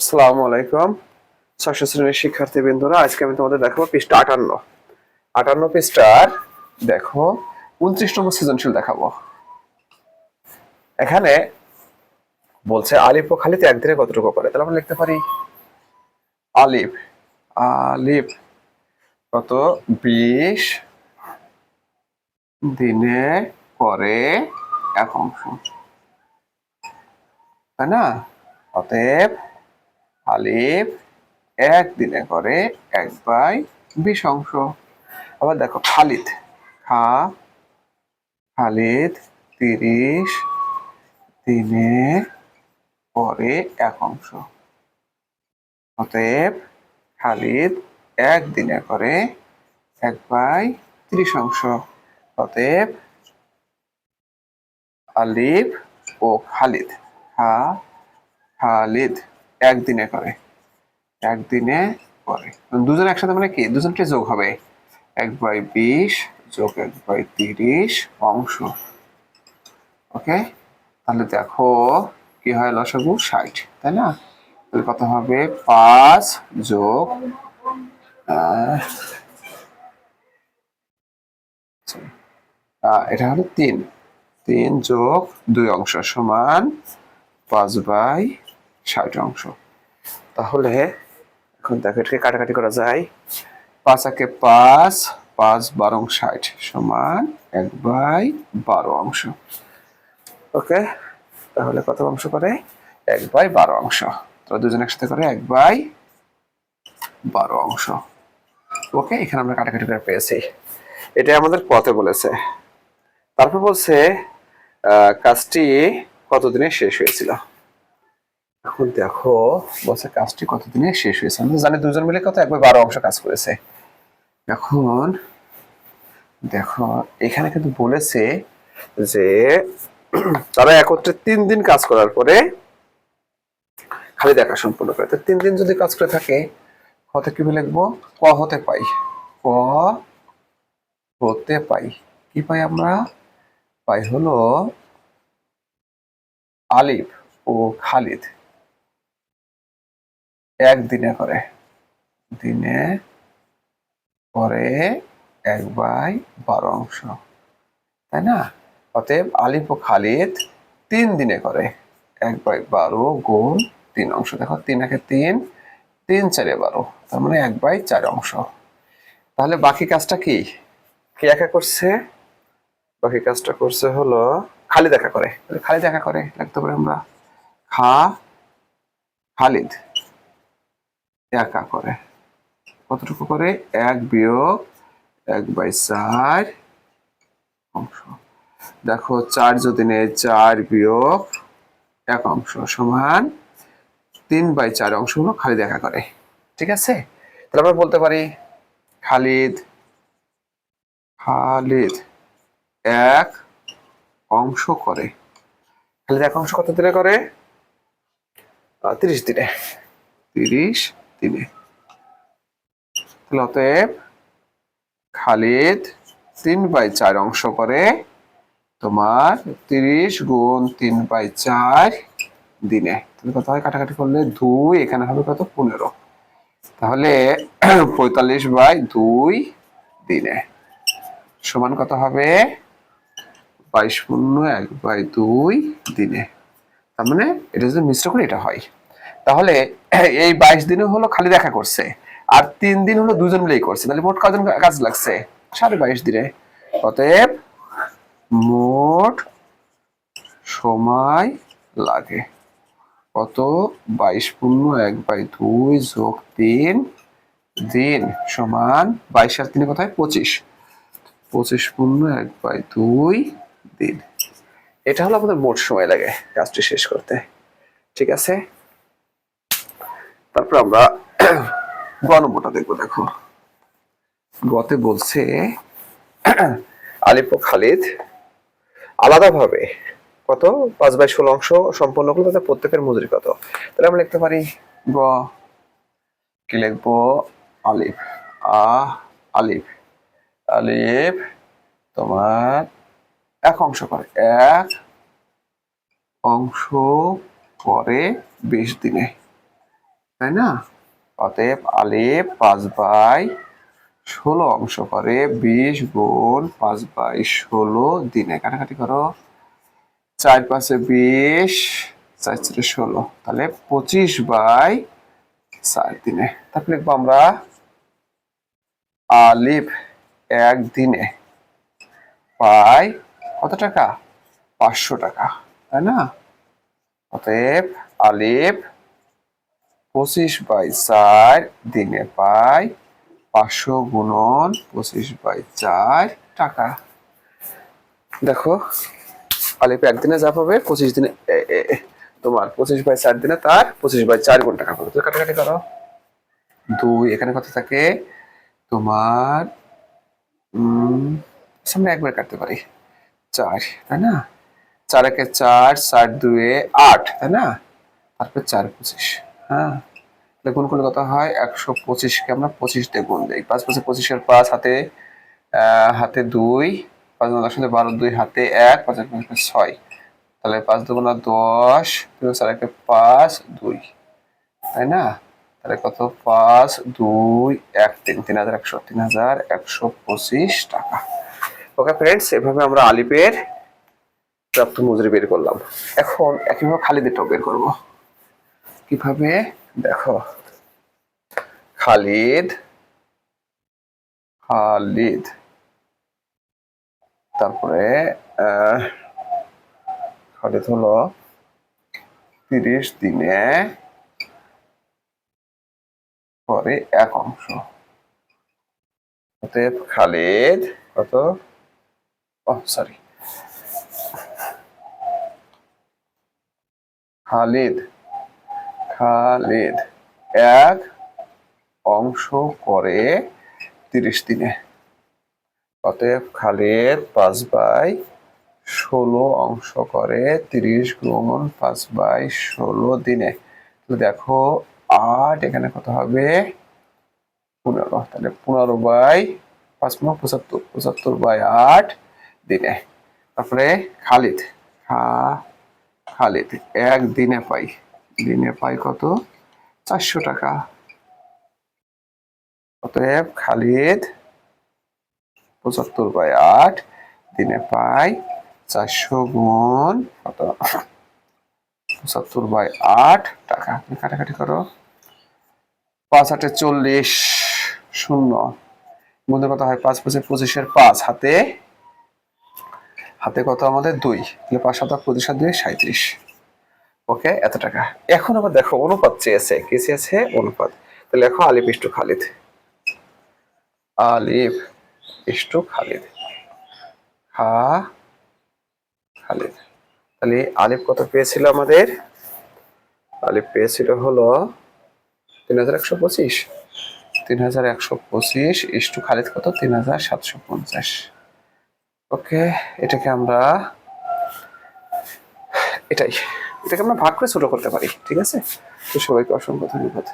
আসসালামু আলাইকুম ষষ্ঠ শ্রেণীর শিক্ষার্থীবৃন্দরা, আজকে আমি তোমাদের দেখাবো পৃষ্ঠা 58 পৃষ্ঠার দেখো 29 নম্বর সৃজনশীল দেখাবো। এখানে বলছে আলিফ ও খালিদ একদিনে কতটুকু করে, তাহলে আমরা লিখতে পারি আলিফ আলিফ কত 20 দিনে করে এক অংশ, তাই না? অতএব আলিফ একদিনে করে 1/20 অংশ। আবার দেখো খালিদ খালিদ 30 দিনে করে এক অংশ, অতএব খালিদ একদিনে করে 1/30 অংশ। অতএব আলিফ ও খালিদ খালিদ একদিনে করে দুজন একসাথে মানে কি, দুজনকে যোগ হবে 1/20 যোগ 1/30 অংশ। ওকে, তাহলে দেখো কি হয়, লসাগু 60, তাই না? তাহলে কত হবে 5 যোগ এটা হলো 3 যোগ 2 অংশ সমান 5/60 অংশ। তাহলে এখন দেখো এটাকে কাটাকাটি করা যায়, 5 একে 5, 5 12 60 সমান 1/12 অংশ। ওকে, তাহলে কত অংশ করে 1/12 অংশ। তো দুজন একসাথে করে 1/12 অংশ। ওকে, এখানে আমরা কাটাকাটি করে পেয়েছি, এটা আমাদের পথে বলেছে। তারপর বলছে কাজটি কতদিনে শেষ হয়েছিল। এখন দেখো বলছে কাজটি কতদিনে শেষ হয়েছে, আমরা জানি দুজন মিলে কত 1/12 অংশ কাজ করেছে। এখন দেখো এখানে কিন্তু বলেছে যে তারা একত্রে 3 দিন কাজ করার পরে খালি দেখা সম্পূর্ণ করে। তো 3 দিন যদি কাজ করে থাকে, হতে কি লিখবো, ক হতে পাই, ক হতে পাই কি পাই, আমরা পাই হলো আলিফ ও খালিদ একদিনে করে দিনে করে 1/12 অংশ, তাই না? অতএব আলিফ ও খালিদ 3 দিনে করে 1/12 গুণ 3 অংশ। দেখো 3 একে 3, 3 4 12, তার মানে 1/4 অংশ। তাহলে বাকি কাজটা কি কে একা করছে, বাকি কাজটা করছে হলো খালিদ একা করে। খালিদ একা করে লিখতে পারি আমরা খালিদ একা করে কতটুকু করে, 1 বিয়োগ 1/4 অংশ। দেখো 4 যদি নেই, 4 বিয়োগ 1 অংশ সমান 3/4 অংশ হলো খালিদ একা করে। ঠিক আছে, তাহলে আমরা বলতে পারি খালিদ এক অংশ করে, খালিদ এক অংশ কত দিনে করে, 30 দিনে 30 দিনে। তাহলে অতএব খালিদ 3/4 অংশ করে তোমার 30 গুণ 3/4 দিনে। তাহলে কত হয়, কাটাকাটি করলে 2, এখানে হবে কত 15, তাহলে 45/2 দিনে সমান কত হবে 22 দিনে। তার মানে এটা যদি মিশ্র করি এটা হয়। তাহলে এই 22 দিনে হলো খালি দেখা করছে, আর 3 দিন হলো দুজন মিলেই করছে, তাহলে মোট কজন কাজ লাগছে 22.5 দিনে। অতএব মোট সময় লাগে কত, 22 যোগ 3 দিন সমান 22 আর 3 কোথায় 25, 25 দিন। এটা হলো আমাদের মোট সময় লাগে কাজটি শেষ করতে। ঠিক আছে, তারপর আমরা গ নম্বরটা দেখবো। দেখো গতে বলছে আলিফ ও খালিদ আলাদাভাবে কত 5/16 অংশ সম্পন্ন করলো, তাদের প্রত্যেকের মজুরি কত। তাহলে আমরা লিখতে পারি গ, কি লিখবো, আলিফ আলিফ আলিফ তোমার এক অংশ করে 20 দিনে, তাই না? অতএব আলিফ 5/16 অংশ করে 20 গুণ 5/16 দিনে। কাটাকাটি করো, 4×5 = 20, 4×4 = 16, তাহলে 25/4 দিনে। তারপরে লিখবো আমরা আলিফ একদিনে পাই কত টাকা? 500 টাকা, তাই না? অতএব আলিফ 25/4 দিনে পাই 500 গুণন 25/4 টাকা। দেখো আলিফ একদিনে যা পাবে 25 দিনে তোমার 25/4 দিনে তার 25/4 গুণ টাকা পাবে। তুমি কাটাকাটি করো, 2 এখানে কত থাকে তোমার সামনে একবার কাটতে পারি 4, তাই না? 4 একে 4, 4 2 8, তাই না? তারপর 4 25, হ্যাঁ, গুণ করলে কত হয়? 125 কে আমরা 25 দিয়ে গুণ দিই। 5 5 25 5 হাতে হাতে 2, 5 10 12, 2 হাতে 1, 5 5 6, তাহলে 5 2 10, 4 একে 5 2, তাই না? তাহলে কত? 5 2 1 3, 3100, 3125 টাকা। ওকে ফ্রেন্ডস, এভাবে আমরা আলিফের প্রাপ্ত মজুরি বের করলাম। এখন একইভাবে খালিদেরটাও বের করব। কিভাবে? দেখো, খালিদ তারপরে খালিদ হলো 30 দিনে পরে 1 অংশ। অতএব খালিদ কত? খালিদ 1 অংশ করে 30 দিনে। অতএব খালিদ 5/16 অংশ করে 30 গুণ 5/16 দিনে। তো দেখো 8, এখানে কত হবে? 15, তাহলে 15/5 75, 75/8 দিনে। তারপরে খালিদ একদিনে পাই কত? 400 টাকা। অতএব খালিদ 75/8 দিনে পাই 400 গুণ কত? 75/8 টাকা। তুমি কাটাকাটি করো, 5 8 40, 0 মধ্যে কত হয়? 5 5 25 5 হাতে কত আমাদের? 2, তাহলে 5 7 25 2 37। ওকে, এত টাকা। এখন আবার দেখো অনুপাত চেয়েছে, কি চেয়েছে? অনুপাত। তাহলে দেখো আলিফ ইস্টু খালিদ, আলিফ ইস্টু খালিদ, খালিদ। তাহলে আলিফ কত পেয়েছিল আমাদের? আলিফ পেয়েছিল হলো 3125, 3125 ইস্টু খালিদ কত? 3750। ওকে, এটাকে আমরা এটাকে আমরা ভাগ করে ছোট করতে পারি, ঠিক আছে? তো সবাইকে অসংখ্য ধন্যবাদ।